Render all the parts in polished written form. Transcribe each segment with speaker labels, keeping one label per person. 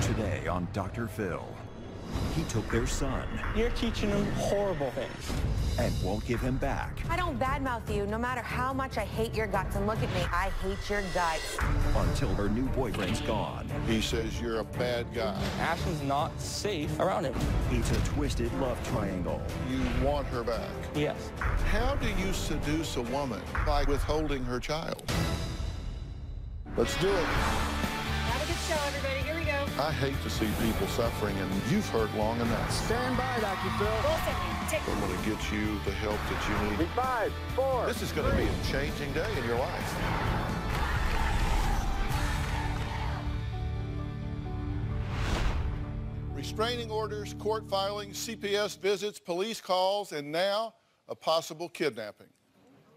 Speaker 1: Today on Dr. Phil, he took their son
Speaker 2: You're teaching him horrible things.
Speaker 1: and won't give him back
Speaker 3: I don't badmouth you, no matter how much I hate your guts. And look at me, I hate your guts.
Speaker 1: until her new boyfriend's gone.
Speaker 4: He says you're a bad guy.
Speaker 2: Ashton's not safe around him.
Speaker 1: It's a twisted love triangle.
Speaker 4: You want her back.
Speaker 2: Yes.
Speaker 4: How do you seduce a woman by withholding her child? Let's do it.
Speaker 5: Have a good show, everybody. Here we go.
Speaker 4: I hate to see people suffering, and you've hurt long enough.
Speaker 6: Stand by, Dr. Phil.
Speaker 5: Wilson, take
Speaker 4: I'm going to get you the help that you need.
Speaker 6: 5, 4.
Speaker 4: This is going to be a changing day in your life. Restraining orders, court filings, CPS visits, police calls, and now a possible kidnapping.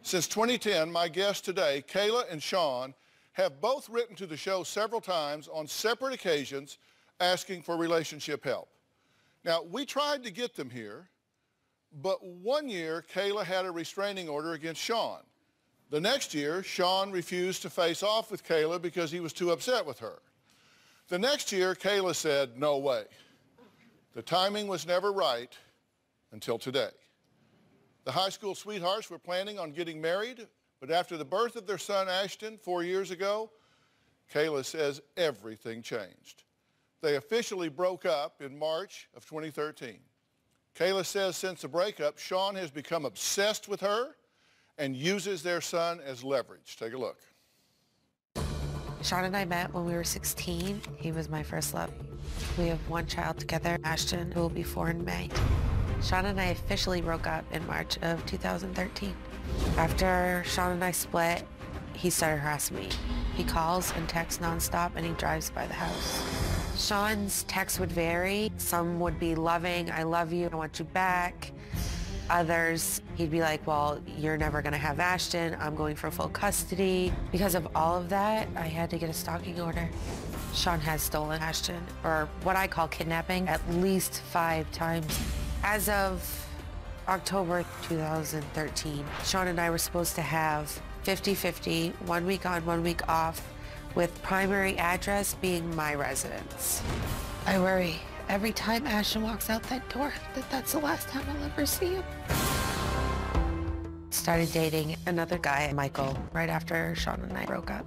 Speaker 4: Since 2010, my guests today, Kayla and Sean, have both written to the show several times on separate occasions asking for relationship help. Now, we tried to get them here, but one year, Kayla had a restraining order against Sean. The next year, Sean refused to face off with Kayla because he was too upset with her. The next year, Kayla said, no way. The timing was never right until today. The high school sweethearts were planning on getting married, but after the birth of their son, Ashton, 4 years ago, Kayla says everything changed. They officially broke up in March of 2013. Kayla says since the breakup, Sean has become obsessed with her and uses their son as leverage. Take a look.
Speaker 3: Sean and I met when we were 16. He was my first love. We have one child together, Ashton, who will be 4 in May. Sean and I officially broke up in March of 2013. After Sean and I split, he started harassing me. He calls and texts nonstop, and he drives by the house. Sean's texts would vary. Some would be loving, I love you, I want you back. Others, he'd be like, well, you're never gonna have Ashton, I'm going for full custody. Because of all of that, I had to get a stalking order. Sean has stolen Ashton, or what I call kidnapping, at least 5 times. As of October 2013, Sean and I were supposed to have 50-50, 1 week on, 1 week off, with primary address being my residence. I worry every time Ashton walks out that door that that's the last time I'll ever see him. Started dating another guy, Michael, right after Sean and I broke up.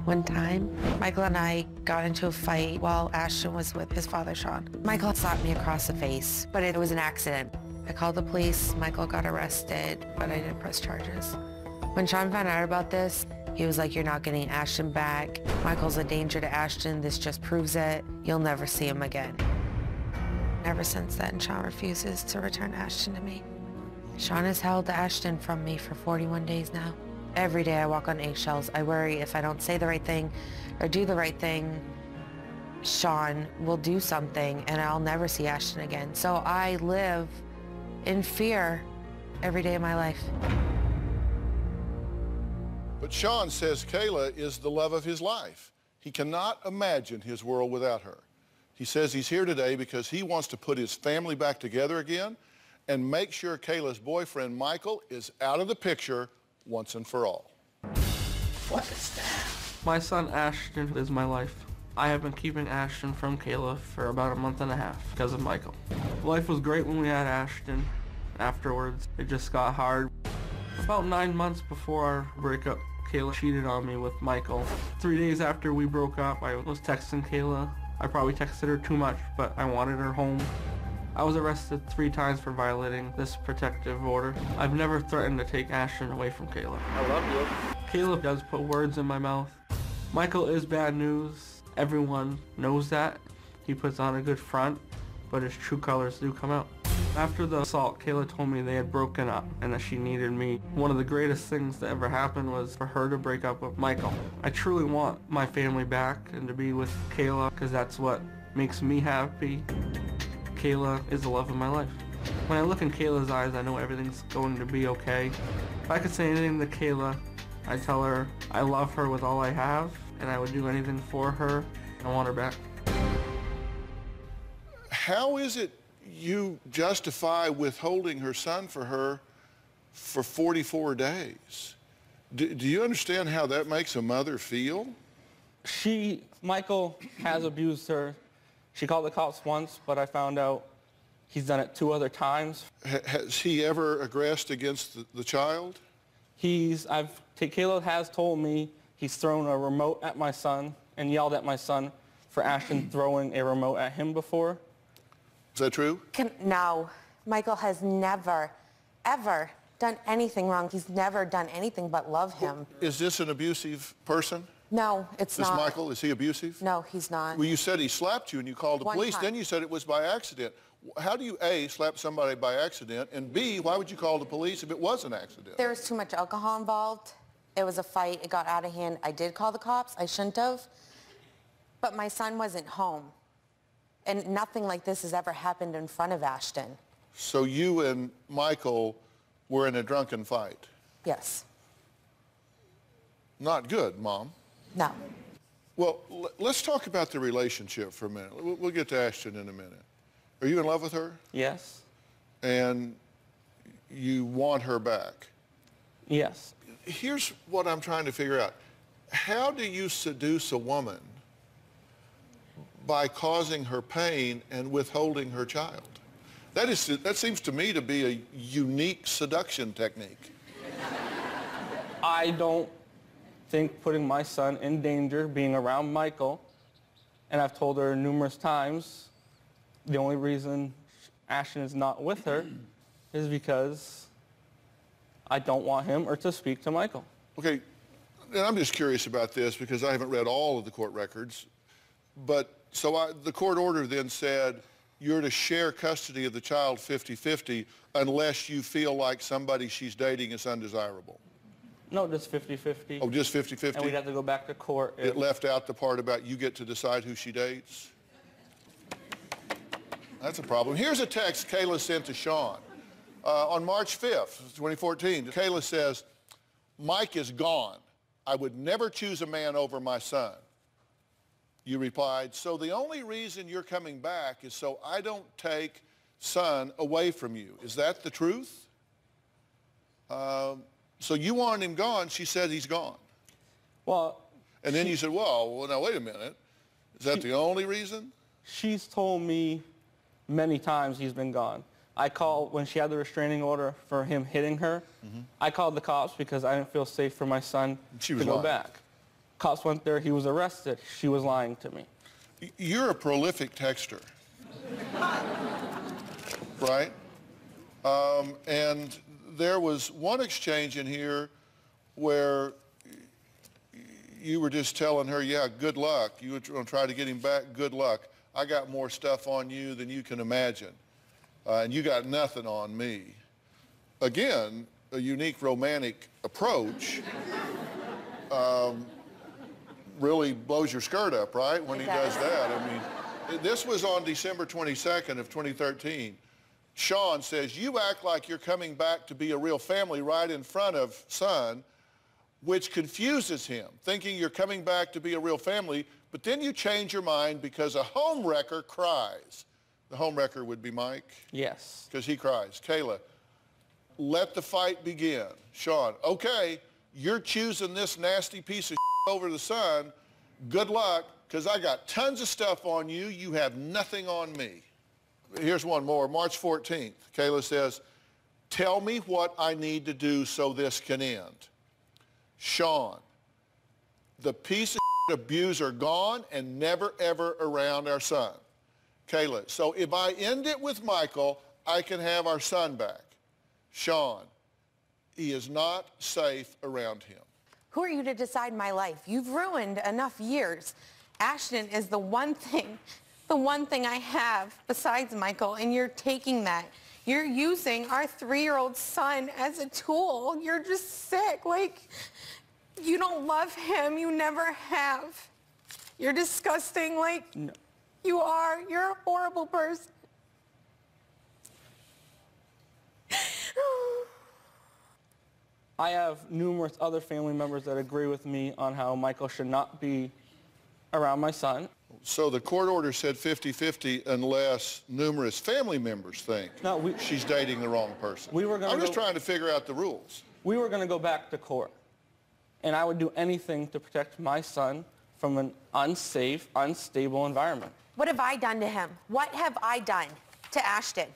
Speaker 3: One time, Michael and I got into a fight while Ashton was with his father, Sean. Michael slapped me across the face, but it was an accident. I called the police, Michael got arrested, but I didn't press charges. When Sean found out about this, he was like, you're not getting Ashton back. Michael's a danger to Ashton, this just proves it. You'll never see him again. Ever since then, Sean refuses to return Ashton to me. Sean has held Ashton from me for 41 days now. Every day I walk on eggshells. I worry if I don't say the right thing or do the right thing, Sean will do something and I'll never see Ashton again. So I live in fear every day of my life.
Speaker 4: But Sean says Kayla is the love of his life. He cannot imagine his world without her. He says he's here today because he wants to put his family back together again and make sure Kayla's boyfriend, Michael, is out of the picture once and for all.
Speaker 2: What is that?
Speaker 7: My son Ashton is my life. I have been keeping Ashton from Kayla for about a month and a half because of Michael. Life was great when we had Ashton. Afterwards, it just got hard. About 9 months before our breakup, Kayla cheated on me with Michael. 3 days after we broke up, I was texting Kayla. I probably texted her too much, but I wanted her home. I was arrested 3 times for violating this protective order. I've never threatened to take Ashton away from Kayla.
Speaker 6: I love you.
Speaker 7: Kayla does put words in my mouth. Michael is bad news. Everyone knows that. He puts on a good front, but his true colors do come out. After the assault, Kayla told me they had broken up and that she needed me. One of the greatest things that ever happened was for her to break up with Michael. I truly want my family back and to be with Kayla because that's what makes me happy. Kayla is the love of my life. When I look in Kayla's eyes, I know everything's going to be okay. If I could say anything to Kayla, I'd tell her I love her with all I have and I would do anything for her. I want her back.
Speaker 4: How is it you justify withholding her son for her for 44 days? Do you understand how that makes a mother feel?
Speaker 2: Michael has abused her. She called the cops once, but I found out he's done it 2 other times.
Speaker 4: Has he ever aggressed against the child?
Speaker 2: Kayla has told me he's thrown a remote at my son and yelled at my son for Ashton throwing a remote at him before.
Speaker 4: Is that true?
Speaker 3: No, Michael has never, ever done anything wrong. He's never done anything but love him.
Speaker 4: Is this an abusive person?
Speaker 3: No, it's not.
Speaker 4: This Michael, is he abusive?
Speaker 3: No, he's not.
Speaker 4: Well, you said he slapped you and you called the
Speaker 3: One
Speaker 4: police.
Speaker 3: time.
Speaker 4: Then you said it was by accident. How do you, A, slap somebody by accident, and B, why would you call the police if it was an accident?
Speaker 3: There was too much alcohol involved. It was a fight. It got out of hand. I did call the cops. I shouldn't have. But my son wasn't home. And nothing like this has ever happened in front of Ashton.
Speaker 4: So you and Michael were in a drunken fight?
Speaker 3: Yes.
Speaker 4: Not good, Mom.
Speaker 3: No.
Speaker 4: Well, let's talk about the relationship for a minute. We'll get to Ashton in a minute. Are you in love with her?
Speaker 2: Yes.
Speaker 4: And you want her back?
Speaker 2: Yes.
Speaker 4: Here's what I'm trying to figure out. How do you seduce a woman by causing her pain and withholding her child? That seems to me to be a unique seduction technique.
Speaker 2: I don't think putting my son in danger, being around Michael, and I've told her numerous times, the only reason Ashton is not with her is because I don't want him or to speak to Michael.
Speaker 4: Okay, and I'm just curious about this because I haven't read all of the court records, but so the court order then said you're to share custody of the child 50-50 unless you feel like somebody she's dating is undesirable.
Speaker 2: No, just 50-50.
Speaker 4: Oh, just 50-50?
Speaker 2: And we'd have to go back to court.
Speaker 4: It left out the part about you get to decide who she dates? That's a problem. Here's a text Kayla sent to Sean. On March 5th, 2014, Kayla says, Mike is gone. I would never choose a man over my son. You replied, so the only reason you're coming back is so I don't take son away from you. Is that the truth? So you want him gone. She said he's gone.
Speaker 2: Well,
Speaker 4: and then you said, well, now wait a minute. Is that the only reason?
Speaker 2: She's told me many times he's been gone. I called, when she had the restraining order for him hitting her, I called the cops because I didn't feel safe for my son to go back. Cops went there, he was arrested. She was lying to me.
Speaker 4: You're a prolific texter, right? And there was one exchange in here where you were just telling her, yeah, good luck. You were going to try to get him back, good luck. I got more stuff on you than you can imagine. And you got nothing on me. Again, a unique romantic approach really blows your skirt up, right, when he does that. I mean, this was on December 22nd of 2013. Sean says, you act like you're coming back to be a real family right in front of son, which confuses him, thinking you're coming back to be a real family, but then you change your mind because a homewrecker cries. The homewrecker would be Mike?
Speaker 2: Yes.
Speaker 4: Because he cries. Kayla, let the fight begin. Sean, okay, you're choosing this nasty piece of over the son. Good luck, because I got tons of stuff on you. You have nothing on me. Here's one more. March 14th, Kayla says, tell me what I need to do so this can end. Sean, the piece of abuser gone and never, ever around our son. Kayla, so if I end it with Michael, I can have our son back. Sean, he is not safe around him.
Speaker 3: Who are you to decide my life? You've ruined enough years. Ashton is the one thing I have besides Michael, and you're taking that. You're using our 3-year-old son as a tool. You're just sick. Like, you don't love him. You never have. You're disgusting. Like, no. You are. You're a horrible person.
Speaker 2: I have numerous other family members that agree with me on how Michael should not be around my son.
Speaker 4: So the court order said 50-50 unless numerous family members think she's dating the wrong person. I'm just trying to figure out the rules.
Speaker 2: We were going to go back to court, and I would do anything to protect my son from an unsafe, unstable environment.
Speaker 8: What have I done to him? What have I done to Ashton?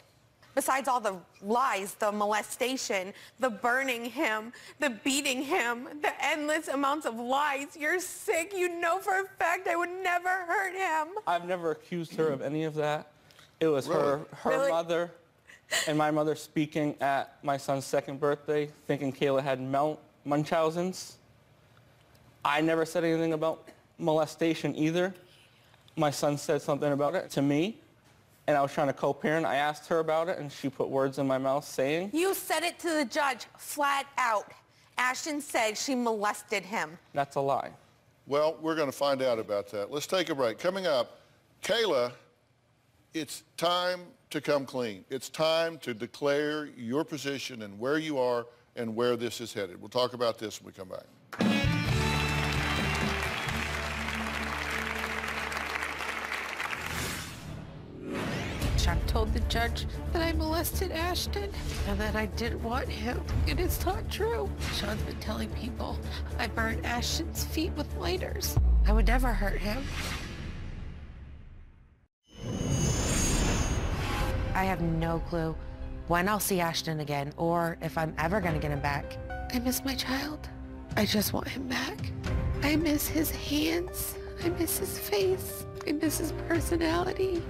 Speaker 8: Besides all the lies, the molestation, the burning him, the beating him, the endless amounts of lies. You're sick. You know for a fact I would never hurt him.
Speaker 2: I've never accused her of any of that. It was her
Speaker 8: Really?
Speaker 2: mother and my mother speaking at my son's second birthday, thinking Kayla had Munchausen's. I never said anything about molestation either. My son said something about it to me, and I was trying to co-parent. I asked her about it, and she put words in my mouth saying...
Speaker 8: You said it to the judge flat out. Ashton said she molested him.
Speaker 2: That's a lie.
Speaker 4: Well, we're going to find out about that. Let's take a break. Coming up, Kayla, it's time to come clean. It's time to declare your position and where you are and where this is headed. We'll talk about this when we come back.
Speaker 3: Sean told the judge that I molested Ashton and that I didn't want him. And it's not true. Sean's been telling people I burned Ashton's feet with lighters. I would never hurt him. I have no clue when I'll see Ashton again or if I'm ever gonna get him back. I miss my child. I just want him back. I miss his hands. I miss his face. I miss his personality.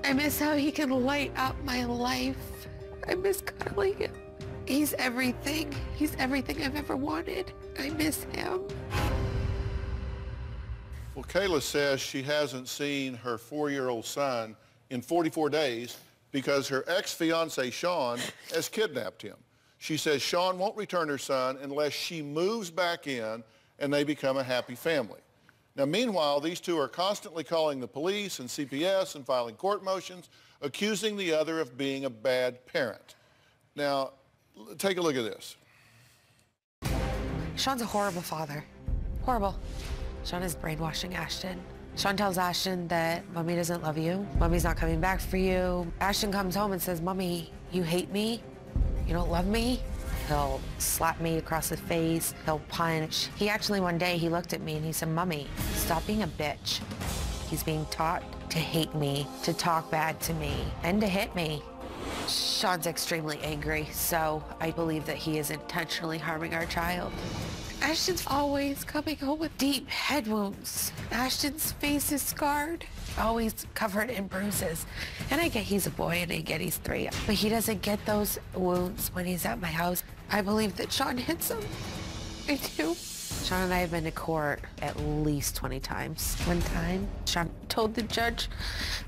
Speaker 3: I miss how he can light up my life. I miss cuddling him. He's everything. He's everything I've ever wanted. I miss him.
Speaker 4: Well, Kayla says she hasn't seen her 4-year-old son in 44 days because her ex-fiance, Sean, has kidnapped him. She says Sean won't return her son unless she moves back in and they become a happy family. Now, meanwhile, these two are constantly calling the police and CPS and filing court motions, accusing the other of being a bad parent. Now, take a look at this.
Speaker 3: Sean's a horrible father. Horrible. Sean is brainwashing Ashton. Sean tells Ashton that Mommy doesn't love you. Mommy's not coming back for you. Ashton comes home and says, Mommy, you hate me? You don't love me? He'll slap me across the face. He'll punch. He actually one day, he looked at me and he said, Mommy, stop being a bitch. He's being taught to hate me, to talk bad to me, and to hit me. Sean's extremely angry, so I believe that he is intentionally harming our child. Ashton's always coming home with deep head wounds. Ashton's face is scarred, always covered in bruises. And I get he's a boy and I get he's 3, but he doesn't get those wounds when he's at my house. I believe that Sean hits him. I do. Sean and I have been to court at least 20 times. One time, Sean told the judge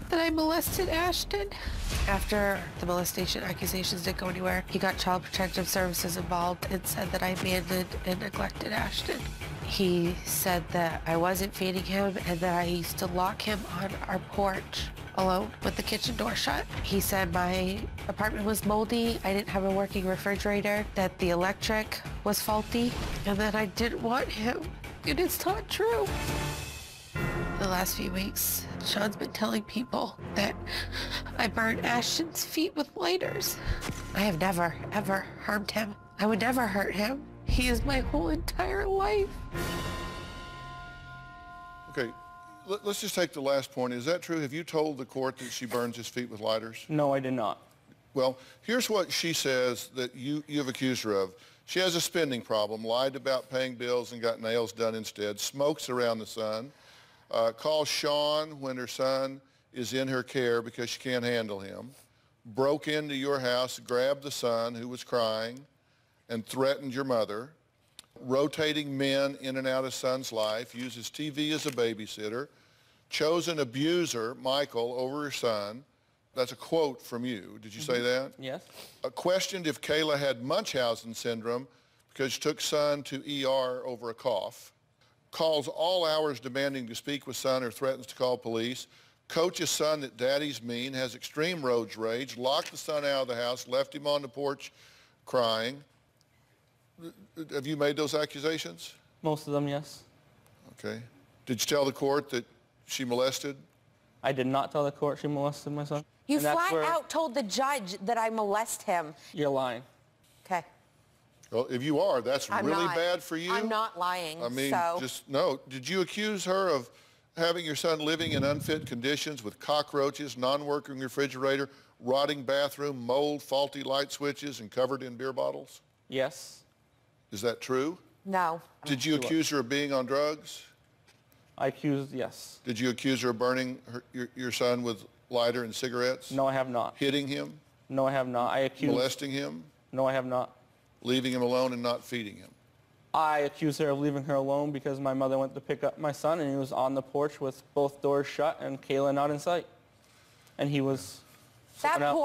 Speaker 3: that I molested Ashton. After the molestation accusations didn't go anywhere, he got Child Protective Services involved and said that I abandoned and neglected Ashton. He said that I wasn't feeding him and that I used to lock him on our porch alone with the kitchen door shut. He said my apartment was moldy, I didn't have a working refrigerator, that the electric was faulty, and that I didn't want him. And it's not true. The last few weeks, Sean's been telling people that I burned Ashton's feet with lighters. I have never, ever harmed him. I would never hurt him. He is my whole entire life.
Speaker 4: Okay, let's just take the last point. Is that true? Have you told the court that she burns his feet with lighters?
Speaker 2: No, I did not.
Speaker 4: Well, here's what she says that you've accused her of. She has a spending problem, lied about paying bills and got nails done instead, smokes around the sun, calls Sean when her son is in her care because she can't handle him, broke into your house, grabbed the son who was crying, and threatened your mother, rotating men in and out of son's life, uses TV as a babysitter, chose an abuser, Michael, over her son. That's a quote from you. Did you say that?
Speaker 2: Yes.
Speaker 4: Questioned if Kayla had Munchausen syndrome because she took son to ER over a cough. Calls all hours demanding to speak with son or threatens to call police. Coaches son that daddy's mean, has extreme road rage, locked the son out of the house, left him on the porch crying. Have you made those accusations?
Speaker 2: Most of them, yes.
Speaker 4: Okay. Did you tell the court that she molested?
Speaker 2: I did not tell the court she molested my son.
Speaker 8: You
Speaker 2: And that's
Speaker 8: flat
Speaker 2: where
Speaker 8: out told the judge that I molest him.
Speaker 2: You're lying.
Speaker 8: Okay.
Speaker 4: Well, if you are, that's
Speaker 8: I'm
Speaker 4: really
Speaker 8: not.
Speaker 4: bad for you.
Speaker 8: I'm not lying.
Speaker 4: I mean,
Speaker 8: so.
Speaker 4: just no. Did you accuse her of having your son living in unfit conditions with cockroaches, non-working refrigerator, rotting bathroom, mold, faulty light switches, and covered in beer bottles?
Speaker 2: Yes.
Speaker 4: Is that true?
Speaker 8: No.
Speaker 4: Did you accuse her of being on drugs?
Speaker 2: I accused, yes.
Speaker 4: Did you accuse her of burning your son with lighter and cigarettes?
Speaker 2: No, I have not.
Speaker 4: Hitting him?
Speaker 2: No, I have not. I accused...
Speaker 4: Molesting him?
Speaker 2: No, I have not.
Speaker 4: Leaving him alone and not feeding him?
Speaker 2: I accused her of leaving her alone because my mother went to pick up my son and he was on the porch with both doors shut and Kayla not in sight. And he was...
Speaker 8: That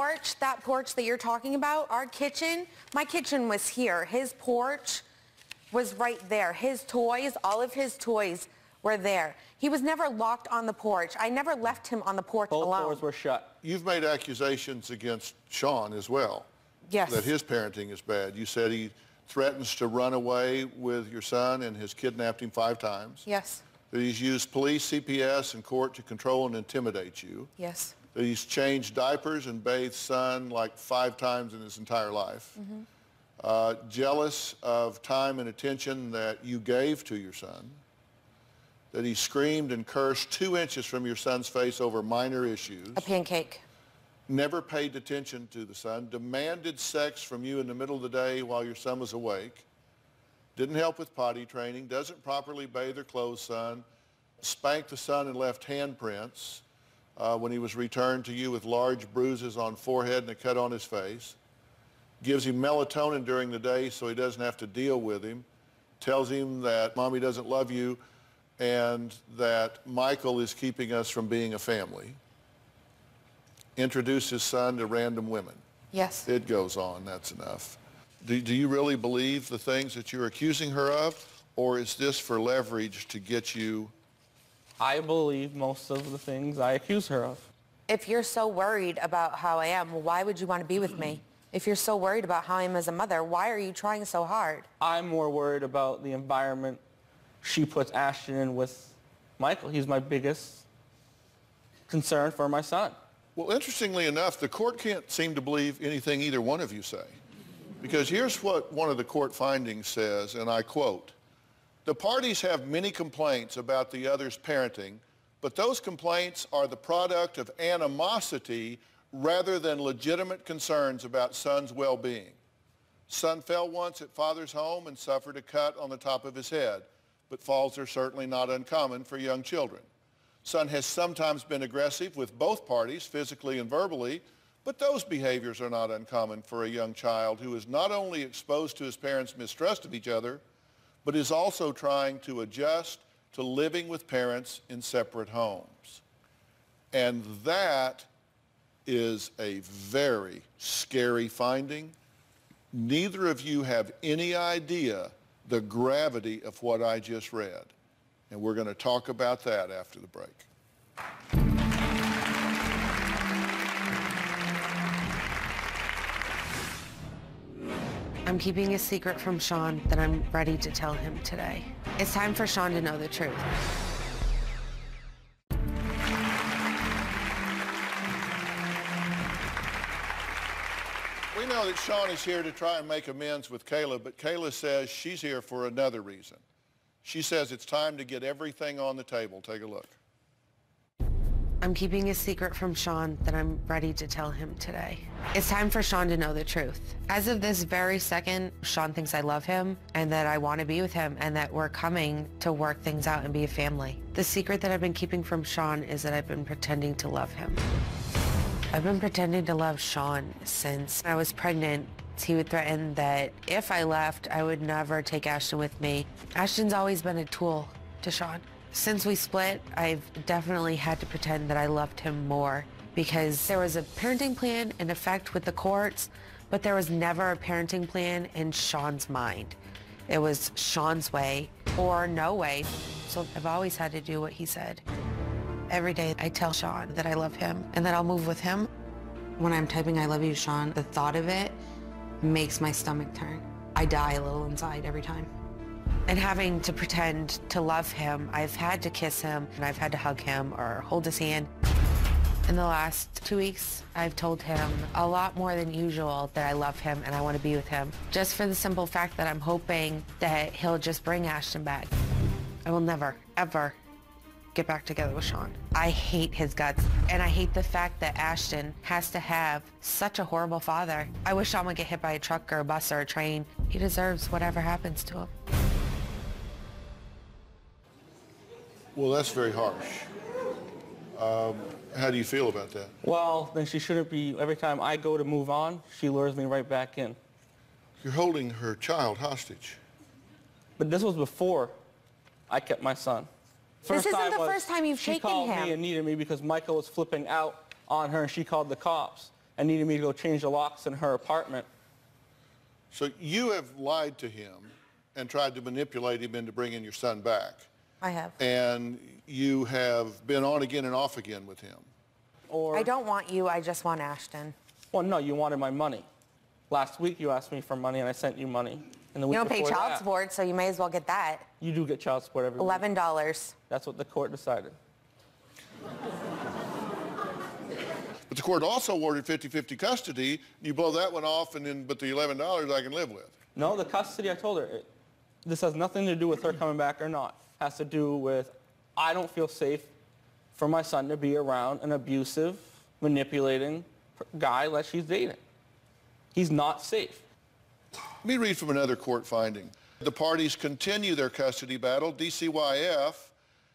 Speaker 8: porch that you're talking about, our kitchen, my kitchen was here. His porch was right there. His toys, all of his toys were there. He was never locked on the porch. I never left him on the porch alone.
Speaker 2: Both doors were shut.
Speaker 4: You've made accusations against Sean as well.
Speaker 8: Yes.
Speaker 4: That his parenting is bad. You said he threatens to run away with your son and has kidnapped him 5 times.
Speaker 8: Yes.
Speaker 4: That he's used police, CPS, and court to control and intimidate you.
Speaker 8: Yes.
Speaker 4: That he's changed diapers and bathed son like 5 times in his entire life. Jealous of time and attention that you gave to your son. That he screamed and cursed 2 inches from your son's face over minor issues.
Speaker 8: A pancake.
Speaker 4: Never paid attention to the son, demanded sex from you in the middle of the day while your son was awake, didn't help with potty training, doesn't properly bathe or clothe son, spanked the son and left handprints when he was returned to you with large bruises on forehead and a cut on his face, gives him melatonin during the day so he doesn't have to deal with him, tells him that mommy doesn't love you and that Michael is keeping us from being a family. Introduce his son to random women.
Speaker 8: Yes.
Speaker 4: It goes on, that's enough. Do you really believe the things that you're accusing her of, or is this for leverage to get you?
Speaker 2: I believe most of the things I accuse her of.
Speaker 8: If you're so worried about how I am, why would you want to be with me? If you're so worried about how I am as a mother, why are you trying so hard?
Speaker 2: I'm more worried about the environment she puts Ashton in with Michael. He's my biggest concern for my son.
Speaker 4: Well, interestingly enough, the court can't seem to believe anything either one of you say. Because here's what one of the court findings says, and I quote, "The parties have many complaints about the other's parenting, but those complaints are the product of animosity rather than legitimate concerns about son's well-being. Son fell once at father's home and suffered a cut on the top of his head, but falls are certainly not uncommon for young children. Son has sometimes been aggressive with both parties, physically and verbally, but those behaviors are not uncommon for a young child who is not only exposed to his parents' mistrust of each other, but is also trying to adjust to living with parents in separate homes." And that is a very scary finding. Neither of you have any idea the gravity of what I just read. And we're going to talk about that after the break.
Speaker 3: I'm keeping a secret from Sean that I'm ready to tell him today. It's time for Sean to know the truth.
Speaker 4: We know that Sean is here to try and make amends with Kayla, but Kayla says she's here for another reason. She says it's time to get everything on the table. Take a look.
Speaker 3: I'm keeping a secret from Sean that I'm ready to tell him today. It's time for Sean to know the truth. As of this very second, Sean thinks I love him and that I want to be with him and that we're coming to work things out and be a family. The secret that I've been keeping from Sean is that I've been pretending to love him. I've been pretending to love Sean since I was pregnant. He would threaten that if I left, I would never take Ashton with me. Ashton's always been a tool to Sean. Since we split, I've definitely had to pretend that I loved him more because there was a parenting plan in effect with the courts, but there was never a parenting plan in Sean's mind. It was Sean's way or no way. So I've always had to do what he said. Every day I tell Sean that I love him and that I'll move with him. When I'm typing "I love you, Sean," the thought of it makes my stomach turn. I die a little inside every time. And having to pretend to love him, I've had to kiss him and I've had to hug him or hold his hand. In the last 2 weeks, I've told him a lot more than usual that I love him and I want to be with him, just for the simple fact that I'm hoping that he'll just bring Ashton back. I will never, ever get back together with Sean. I hate his guts, and I hate the fact that Ashton has to have such a horrible father. I wish Sean would get hit by a truck or a bus or a train. He deserves whatever happens to him.
Speaker 4: Well, that's very harsh. How do you feel about that?
Speaker 2: Well, then she shouldn't be, every time I go to move on, she lures me right back in.
Speaker 4: You're holding her child hostage.
Speaker 2: But this was before I kept my son.
Speaker 8: This isn't the first time you've
Speaker 2: she
Speaker 8: taken
Speaker 2: called
Speaker 8: him.
Speaker 2: me and needed me because Michael was flipping out on her, and she called the cops and needed me to go change the locks in her apartment.
Speaker 4: So you have lied to him and tried to manipulate him into bringing your son back.
Speaker 8: I have.
Speaker 4: And you have been on again and off again with him.
Speaker 2: Or,
Speaker 8: I don't want you, I just want Ashton.
Speaker 2: well, no, you wanted my money. Last week you asked me for money and I sent you money. And the
Speaker 8: You
Speaker 2: week
Speaker 8: don't pay
Speaker 2: before
Speaker 8: child
Speaker 2: that,
Speaker 8: support, so you may as well get that.
Speaker 2: You do get child support every week.
Speaker 8: $11.
Speaker 2: That's what the court decided.
Speaker 4: But the court also awarded 50-50 custody. You blow that one off, but the $11 I can live with.
Speaker 2: No, the custody, I told her, this has nothing to do with her coming back or not. It has to do with, I don't feel safe for my son to be around an abusive, manipulating guy that she's dating. He's not safe.
Speaker 4: Let me read from another court finding. The parties continue their custody battle. DCYF,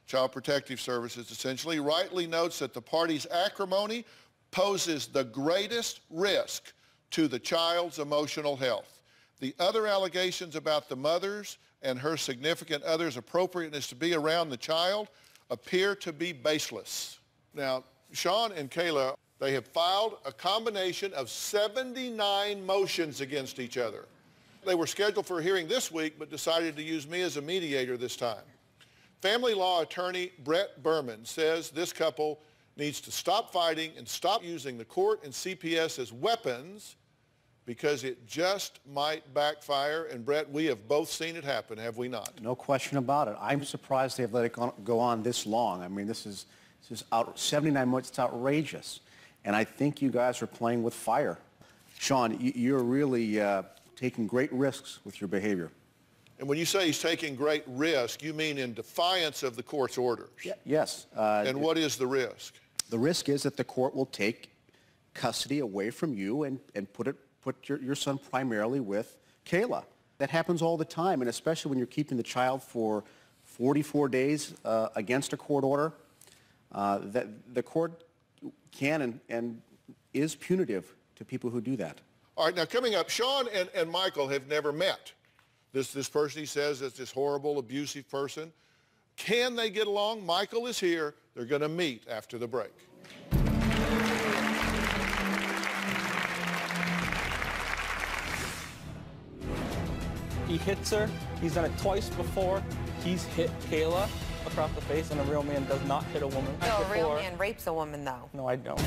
Speaker 4: Child Protective Services essentially, rightly notes that the parties' acrimony poses the greatest risk to the child's emotional health. The other allegations about the mother's and her significant other's appropriateness to be around the child appear to be baseless. Now, Sean and Kayla, they have filed a combination of 79 motions against each other. They were scheduled for a hearing this week, but decided to use me as a mediator this time. Family law attorney Brett Berman says this couple needs to stop fighting and stop using the court and CPS as weapons because it just might backfire. And Brett, we have both seen it happen, have we not?
Speaker 9: No question about it. I'm surprised they've let it go on this long. I mean, this is 79 months. It's outrageous. And I think you guys are playing with fire. Sean, you're really taking great risks with your behavior.
Speaker 4: And when you say he's taking great risk, you mean in defiance of the court's orders?
Speaker 9: Yes.
Speaker 4: And what is the risk?
Speaker 9: The risk is that the court will take custody away from you and put your son primarily with Kayla. That happens all the time, and especially when you're keeping the child for 44 days against a court order. That the court can and is punitive to people who do that.
Speaker 4: All right, now coming up, Sean and Michael have never met. This person he says is this horrible, abusive person. Can they get along? Michael is here. They're going to meet after the break.
Speaker 2: He hits her. He's done it twice before. He's hit Kayla across the face, and a real man does not hit a woman.
Speaker 8: No, a real man rapes a woman, though.
Speaker 2: No, I don't.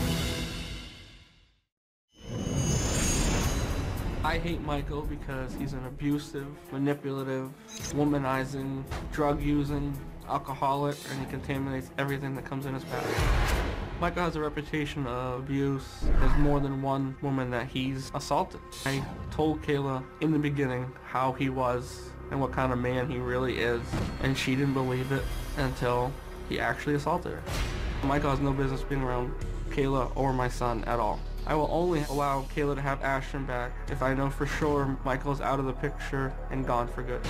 Speaker 7: I hate Michael because he's an abusive, manipulative, womanizing, drug-using, alcoholic, and he contaminates everything that comes in his path. Michael has a reputation of abuse. There's more than one woman that he's assaulted. I told Kayla in the beginning how he was and what kind of man he really is, and she didn't believe it until he actually assaulted her. Michael has no business being around Kayla or my son at all. I will only allow Kayla to have Ashton back if I know for sure Michael's out of the picture and gone for good.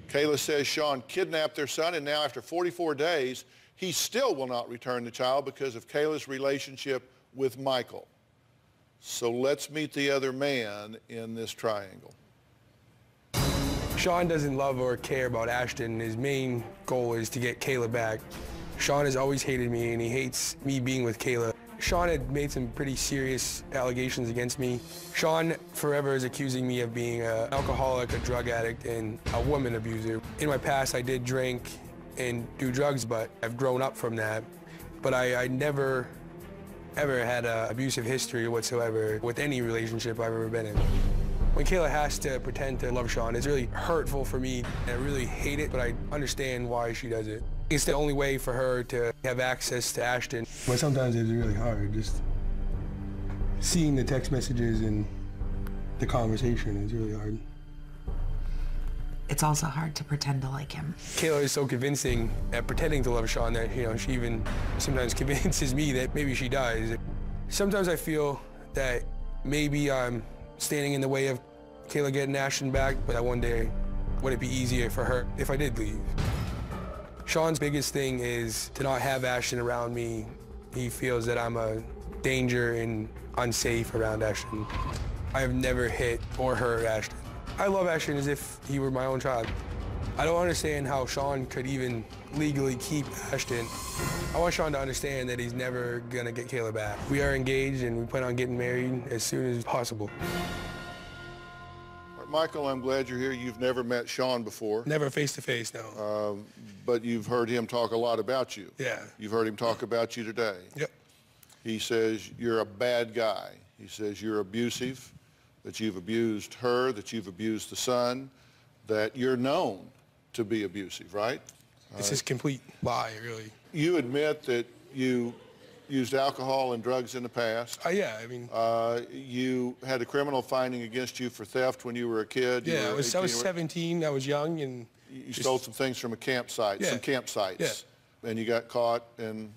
Speaker 4: Kayla says Sean kidnapped their son, and now after 44 days, he still will not return the child because of Kayla's relationship with Michael. So let's meet the other man in this triangle.
Speaker 10: Sean doesn't love or care about Ashton. His main goal is to get Kayla back. Sean has always hated me, and he hates me being with Kayla. Sean had made some pretty serious allegations against me. Sean forever is accusing me of being an alcoholic, a drug addict, and a woman abuser. In my past, I did drink and do drugs, but I've grown up from that. But I never, ever had an abusive history whatsoever with any relationship I've ever been in. When Kayla has to pretend to love Sean, it's really hurtful for me. I really hate it, but I understand why she does it. It's the only way for her to have access to Ashton. But sometimes it's really hard, just seeing the text messages and the conversation is really hard.
Speaker 3: It's also hard to pretend to like him.
Speaker 10: Kayla is so convincing at pretending to love Sean that, she even sometimes convinces me that maybe she does. Sometimes I feel that maybe I'm standing in the way of Kayla getting Ashton back, but that one day, would it be easier for her if I did leave? Sean's biggest thing is to not have Ashton around me. He feels that I'm a danger and unsafe around Ashton. I have never hit or hurt Ashton. I love Ashton as if he were my own child. I don't understand how Sean could even legally keep Ashton. I want Sean to understand that he's never gonna get Kayla back. We are engaged and we plan on getting married as soon as possible.
Speaker 4: Michael, I'm glad you're here. You've never met Sean before.
Speaker 10: Never face to face, no.
Speaker 4: But you've heard him talk a lot about you.
Speaker 10: Yeah.
Speaker 4: You've heard him talk about you today.
Speaker 10: Yep.
Speaker 4: He says you're a bad guy. He says you're abusive, that you've abused her, that you've abused the son, that you're known to be abusive, right?
Speaker 10: It's just complete lie, really.
Speaker 4: You admit that you used alcohol and drugs in the past.
Speaker 10: Yeah, I mean...
Speaker 4: you had a criminal finding against you for theft when you were a kid.
Speaker 10: Yeah, I was 17, I was young, and...
Speaker 4: You stole some things from a campsite, some campsites. Yeah. And you got caught, and...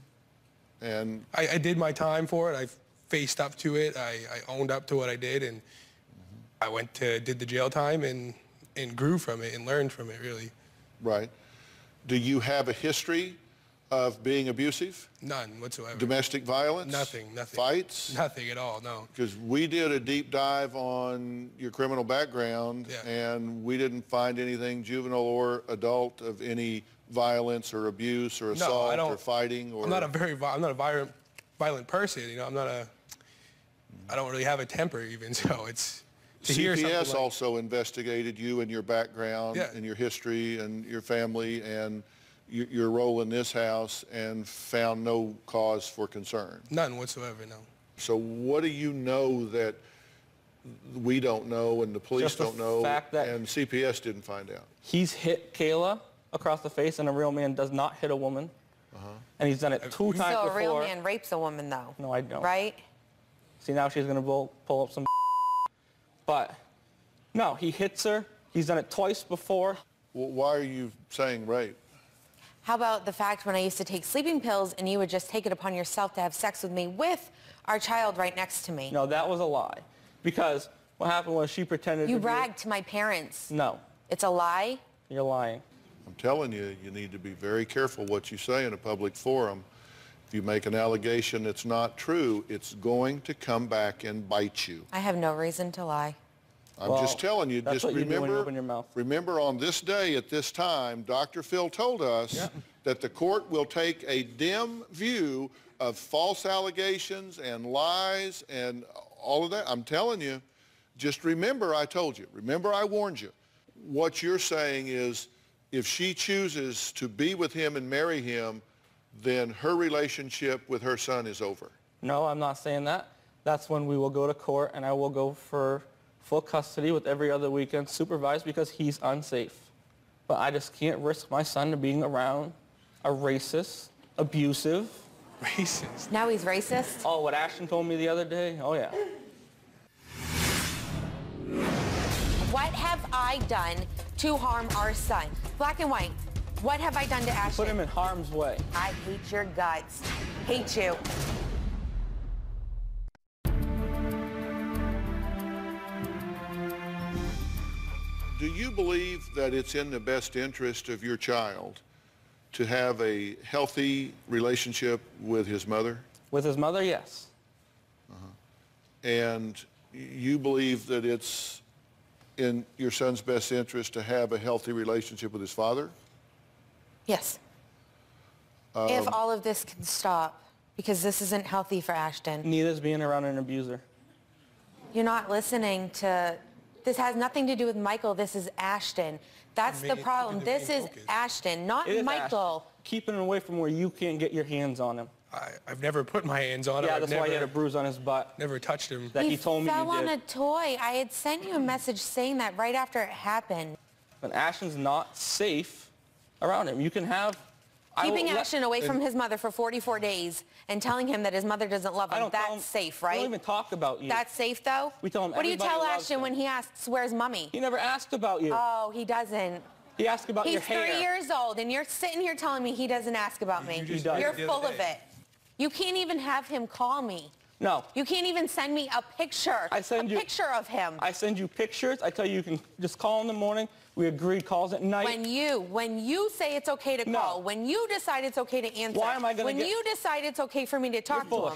Speaker 10: I did my time for it. I faced up to it. I owned up to what I did, and I did the jail time and grew from it and learned from it, really.
Speaker 4: Right. Do you have a history of being abusive?
Speaker 10: None whatsoever.
Speaker 4: Domestic violence?
Speaker 10: Nothing.
Speaker 4: Fights?
Speaker 10: Nothing at all, no.
Speaker 4: Because we did a deep dive on your criminal background, and we didn't find anything juvenile or adult of any violence or abuse or assault or fighting. Or...
Speaker 10: I'm not a violent person, I don't really have a temper even, so it's...
Speaker 4: CPS also investigated you and your background and your history and your family and your role in this house and found no cause for concern.
Speaker 10: None whatsoever, no.
Speaker 4: So what do you know that we don't know and the police don't know
Speaker 2: fact that
Speaker 4: and CPS didn't find out?
Speaker 2: He's hit Kayla across the face, and a real man does not hit a woman. And he's done it 2 times before.
Speaker 8: So a real man rapes a woman, though?
Speaker 2: No, I don't.
Speaker 8: Right?
Speaker 2: See, now she's going to pull up some But, no, he hits her. He's done it twice before.
Speaker 4: Well, why are you saying rape?
Speaker 8: How about the fact when I used to take sleeping pills and you would just take it upon yourself to have sex with me with our child right next to me?
Speaker 2: No, that was a lie. Because what happened was she pretended
Speaker 8: You bragged to my parents.
Speaker 2: No.
Speaker 8: It's a lie?
Speaker 2: You're lying.
Speaker 4: I'm telling you, you need to be very careful what you say in a public forum. If you make an allegation that's not true, it's going to come back and bite you.
Speaker 8: I have no reason to lie.
Speaker 4: I'm just telling you, just
Speaker 2: remember,
Speaker 4: remember on this day at this time, Dr. Phil told us that the court will take a dim view of false allegations and lies and all of that. I'm telling you, just remember I told you. Remember I warned you. What you're saying is if she chooses to be with him and marry him, then her relationship with her son is over.
Speaker 2: No, I'm not saying that. That's when we will go to court and I will go for full custody with every other weekend supervised because he's unsafe. But I just can't risk my son being around a racist, abusive.
Speaker 10: Racist?
Speaker 8: Now he's racist?
Speaker 2: Oh, what Ashton told me the other day? Oh, yeah.
Speaker 8: What have I done to harm our son? Black and white. What have I done to Ashton?
Speaker 2: Put him in harm's way.
Speaker 8: I hate your guts. Hate you.
Speaker 4: Do you believe that it's in the best interest of your child to have a healthy relationship with his mother?
Speaker 2: With his mother, yes.
Speaker 4: And you believe that it's in your son's best interest to have a healthy relationship with his father?
Speaker 8: Yes. If all of this can stop, because this isn't healthy for Ashton.
Speaker 2: Neither is being around an abuser.
Speaker 8: You're not listening to... This has nothing to do with Michael. This is Ashton. That's the problem. This is Ashton, not Michael.
Speaker 2: Ashton. Keeping him away from where you can't get your hands on him.
Speaker 10: I've never put my hands on him.
Speaker 2: Yeah, that's why he had a bruise on his butt.
Speaker 10: Never touched him.
Speaker 2: That he told me
Speaker 8: he fell on a toy. I had sent you a message saying that right after it happened.
Speaker 2: But Ashton's not safe around him. You can have
Speaker 8: Keeping Ashton away from his mother for 44 days and telling him that his mother doesn't love him, that's safe, right?
Speaker 2: I don't even talk about you.
Speaker 8: That's safe, though?
Speaker 2: We tell him
Speaker 8: What do you tell Ashton
Speaker 2: him.
Speaker 8: when he asks, where's mommy?
Speaker 2: He never asked about you.
Speaker 8: Oh, he doesn't.
Speaker 2: He asked about your hair.
Speaker 8: He's 3 years old, and you're sitting here telling me he doesn't ask about me. You're full of it. You can't even have him call me.
Speaker 2: No.
Speaker 8: You can't even send me a picture. Picture of him.
Speaker 2: I send you pictures. I tell you can just call in the morning. We agreed calls at night.
Speaker 8: When you say it's okay to call, when you decide it's okay to answer,
Speaker 2: why am I gonna
Speaker 8: you decide it's okay for me to talk to him.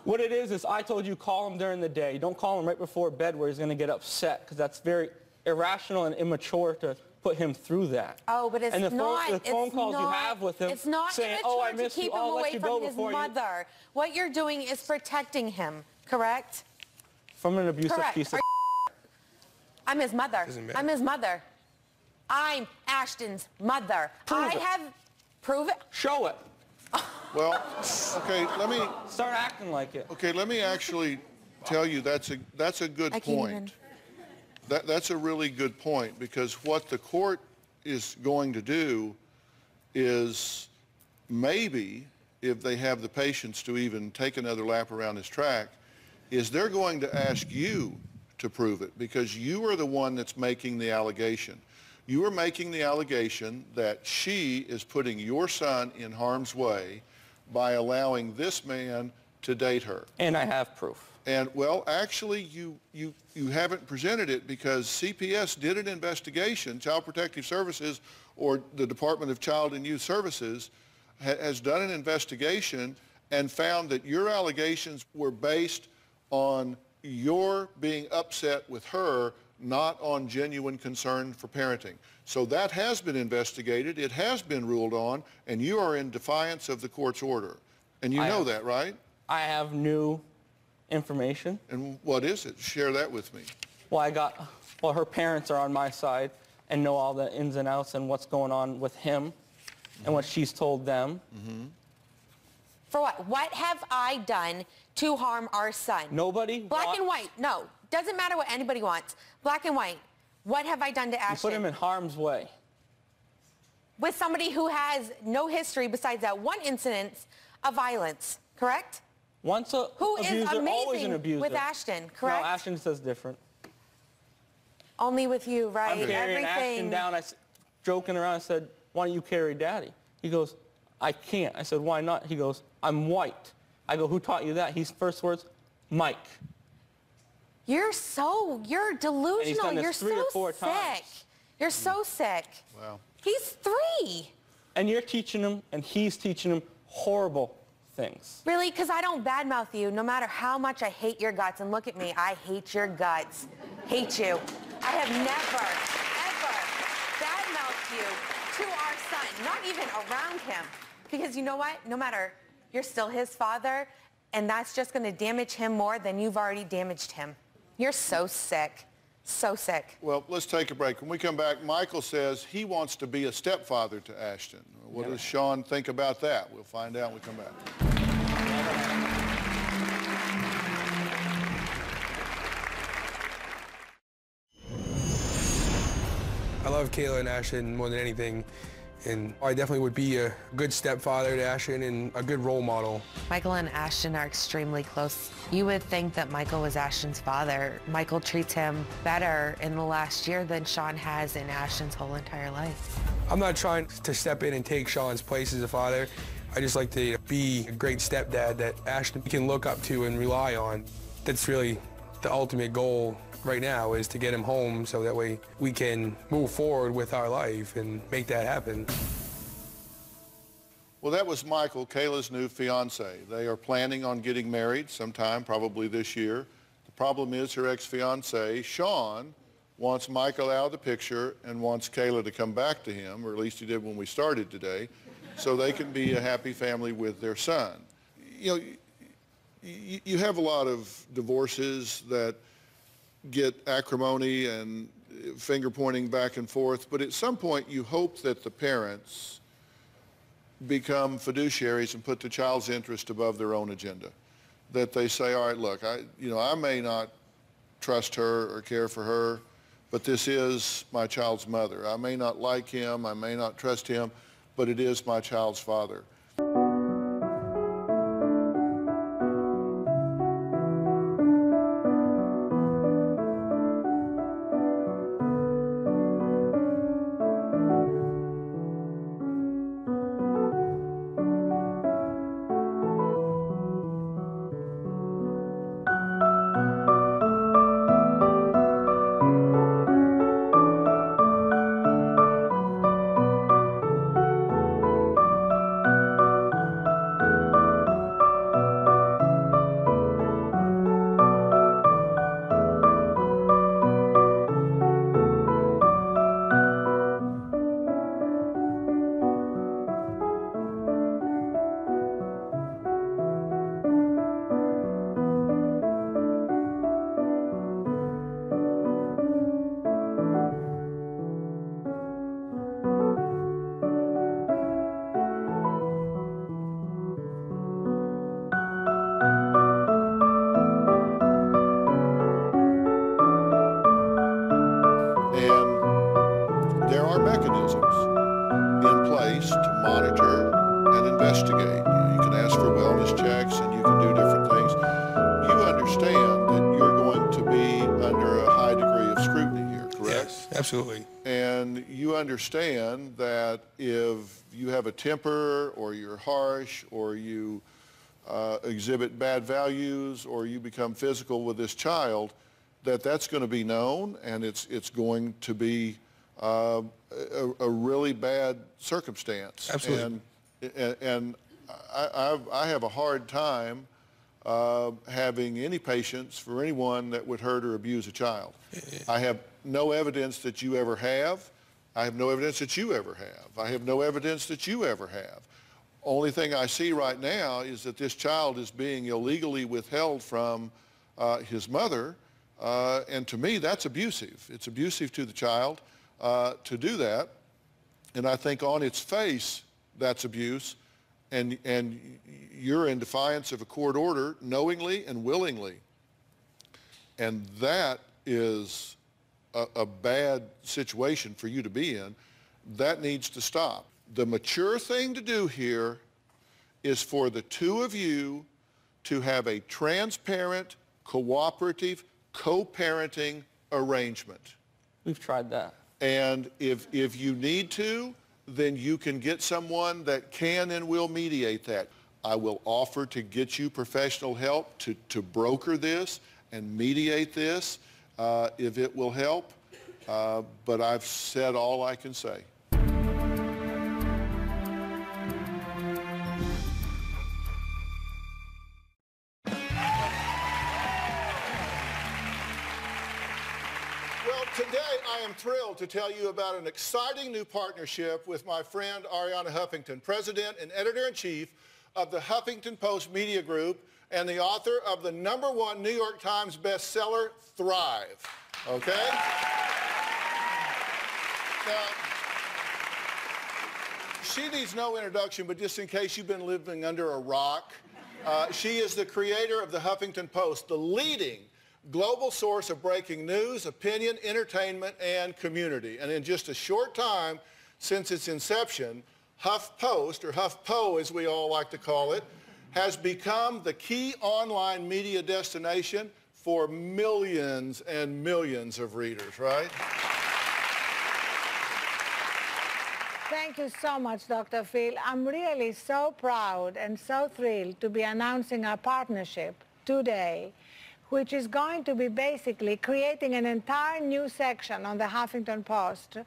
Speaker 2: What it is I told you call him during the day. Don't call him right before bed where he's going to get upset, because that's very irrational and immature to put him through that.
Speaker 8: Oh, but it's
Speaker 2: and the
Speaker 8: not.
Speaker 2: The phone calls you have with him,
Speaker 8: it's not
Speaker 2: saying, "Oh, I
Speaker 8: immature
Speaker 2: miss
Speaker 8: to keep
Speaker 2: you. I'll
Speaker 8: him
Speaker 2: let
Speaker 8: away
Speaker 2: you go
Speaker 8: from his
Speaker 2: before
Speaker 8: mother. What you're doing is protecting him, correct?
Speaker 2: From an abusive
Speaker 8: Correct.
Speaker 2: piece of.
Speaker 8: I'm his mother. I'm his mother. I'm Ashton's mother. Prove it.
Speaker 2: Show it.
Speaker 4: Well, okay, let me
Speaker 2: start acting like it.
Speaker 4: Okay, let me actually tell you that's a good point. That's a really good point, because what the court is going to do is, maybe if they have the patience to even take another lap around this track, is they're going to ask you to prove it, because you are the one that's making the allegation. You are making the allegation that she is putting your son in harm's way by allowing this man to date her.
Speaker 2: And I have proof.
Speaker 4: And, well, actually, you haven't presented it, because CPS did an investigation. Child Protective Services, or the Department of Child and Youth Services, has done an investigation and found that your allegations were based on your being upset with her, not on genuine concern for parenting. So that has been investigated, it has been ruled on, and you are in defiance of the court's order. And you know that, right?
Speaker 2: I have new information.
Speaker 4: And what is it? Share that with me.
Speaker 2: Well, her parents are on my side and know all the ins and outs and what's going on with him and what she's told them.
Speaker 8: For what? What have I done to harm our son?
Speaker 2: Nobody.
Speaker 8: Black and white. No. Doesn't matter what anybody wants. Black and white. What have I done to Ashton?
Speaker 2: You put him in harm's way.
Speaker 8: With somebody who has no history besides that one incident of violence, correct?
Speaker 2: Once a
Speaker 8: who
Speaker 2: abuser,
Speaker 8: is amazing
Speaker 2: always an abuser.
Speaker 8: with Ashton, correct?
Speaker 2: No, Ashton says different.
Speaker 8: Only with you, right?
Speaker 2: I'm carrying Ashton down. I joking around. I said, "Why don't you carry Daddy?" He goes, "I can't." I said, "Why not?" He goes, "I'm white." I go, "Who taught you that?" His first words, "Mike."
Speaker 8: You're delusional.
Speaker 2: And he's done this
Speaker 8: You're
Speaker 2: 3 or 4
Speaker 8: sick.
Speaker 2: times.
Speaker 8: You're so sick.
Speaker 4: Wow.
Speaker 8: He's 3.
Speaker 2: And you're teaching him, and he's teaching him horrible things.
Speaker 8: Really? Because I don't badmouth you, no matter how much I hate your guts. And look at me, I hate your guts. Hate you. I have never, ever badmouthed you to our son, not even around him. Because you know what? No matter, you're still his father, and that's just going to damage him more than you've already damaged him. You're so sick. So sick.
Speaker 4: Well, let's take a break. When we come back, Michael says he wants to be a stepfather to Ashton. What does Sean think about that? We'll find out when we come back.
Speaker 10: I love Kayla and Ashton more than anything, and I definitely would be a good stepfather to Ashton and a good role model.
Speaker 3: Michael and Ashton are extremely close. You would think that Michael was Ashton's father. Michael treats him better in the last year than Sean has in Ashton's whole entire life.
Speaker 10: I'm not trying to step in and take Sean's place as a father. I just like to be a great stepdad that Ashton can look up to and rely on. That's really the ultimate goal right now, is to get him home so that way we can move forward with our life and make that happen.
Speaker 4: Well, that was Michael, Kayla's new fiance. They are planning on getting married sometime, probably this year. The problem is her ex-fiance, Sean, wants Michael out of the picture and wants Kayla to come back to him, or at least he did when we started today, so they can be a happy family with their son. You know, you have a lot of divorces that get acrimony and finger pointing back and forth, but at some point you hope that the parents become fiduciaries and put the child's interest above their own agenda. That they say, all right, look, I may not trust her or care for her, but this is my child's mother. I may not like him, I may not trust him, but it is my child's father. Investigate. You can ask for wellness checks and you can do different things. You understand that you're going to be under a high degree of scrutiny here, correct?
Speaker 10: Yes, absolutely.
Speaker 4: And you understand that if you have a temper or you're harsh or you exhibit bad values or you become physical with this child, that's going to be known and it's going to be a really bad circumstance.
Speaker 10: Absolutely.
Speaker 4: And I have a hard time having any patience for anyone that would hurt or abuse a child. I have no evidence that you ever have. I have no evidence that you ever have. I have no evidence that you ever have. Only thing I see right now is that this child is being illegally withheld from his mother, and to me that's abusive. It's abusive to the child to do that, and I think on its face that's abuse, and you're in defiance of a court order knowingly and willingly. And that is a bad situation for you to be in. That needs to stop. The mature thing to do here is for the two of you to have a transparent, cooperative, co-parenting arrangement.
Speaker 2: We've tried that.
Speaker 4: And if you need to, then you can get someone that can and will mediate that. I will offer to get you professional help to broker this and mediate this if it will help, but I've said all I can say. Today, I am thrilled to tell you about an exciting new partnership with my friend Arianna Huffington, President and Editor-in-Chief of the Huffington Post Media Group and the author of the #1 New York Times bestseller, Thrive. Okay? Now, she needs no introduction, but just in case you've been living under a rock, she is the creator of the Huffington Post, the leading global source of breaking news, opinion, entertainment, and community. And in just a short time since its inception, HuffPost, or HuffPo as we all like to call it, has become the key online media destination for millions and millions of readers, right?
Speaker 11: Thank you so much, Dr. Phil. I'm really so proud and so thrilled to be announcing our partnership today, which is going to be basically creating an entire new section on the Huffington Post.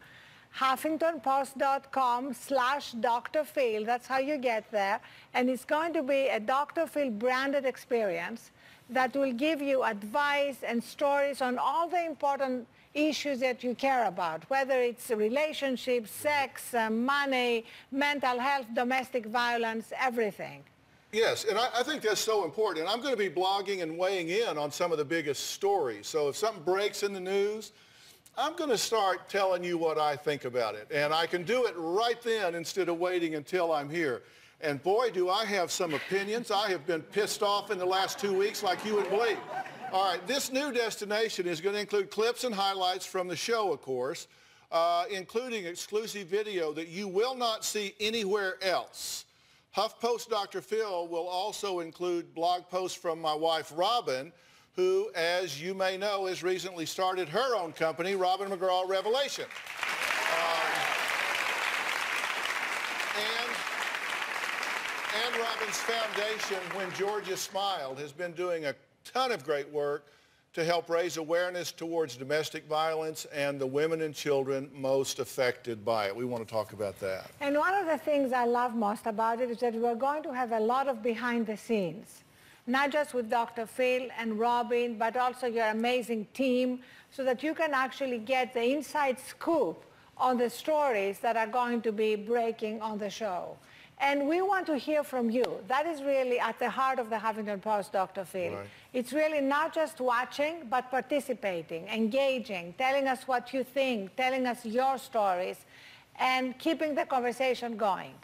Speaker 11: HuffingtonPost.com/Dr. Phil, that's how you get there. And it's going to be a Dr. Phil branded experience that will give you advice and stories on all the important issues that you care about, whether it's relationships, sex, money, mental health, domestic violence, everything.
Speaker 4: Yes, and I think that's so important. And I'm going to be blogging and weighing in on some of the biggest stories. So if something breaks in the news, I'm going to start telling you what I think about it. And I can do it right then instead of waiting until I'm here. And boy, do I have some opinions. I have been pissed off in the last 2 weeks like you wouldn't believe. All right, this new destination is going to include clips and highlights from the show, of course, including exclusive video that you will not see anywhere else. HuffPost Dr. Phil will also include blog posts from my wife, Robin, who, as you may know, has recently started her own company, Robin McGraw Revelation. And Robin's foundation, When Georgia Smiled, has been doing a ton of great work to help raise awareness towards domestic violence and the women and children most affected by it. We want to talk about that.
Speaker 11: And one of the things I love most about it is that we're going to have a lot of behind the scenes, not just with Dr. Phil and Robin, but also your amazing team, so that you can actually get the inside scoop on the stories that are going to be breaking on the show. And we want to hear from you. That is really at the heart of the Huffington Post, Dr. Phil.
Speaker 4: Right.
Speaker 11: It's really not just watching, but participating, engaging, telling us what you think, telling us your stories, and keeping the conversation going.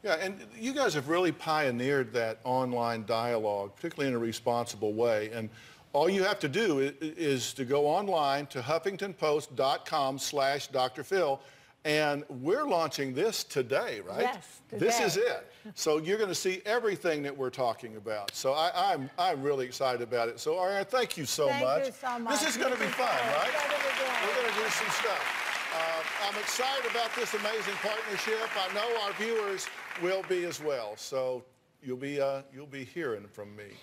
Speaker 4: Yeah, and you guys have really pioneered that online dialogue, particularly in a responsible way. And all you have to do is to go online to huffingtonpost.com/Dr. Phil. And we're launching this today, right?
Speaker 11: Yes, today.
Speaker 4: This is it. So you're going to see everything that we're talking about. So I'm really excited about it. So Ariana, thank you so much.
Speaker 11: Thank you so much.
Speaker 4: This is going to be fun, right? We're going to do some stuff. I'm excited about this amazing partnership. I know our viewers will be as well. So you'll be hearing from me.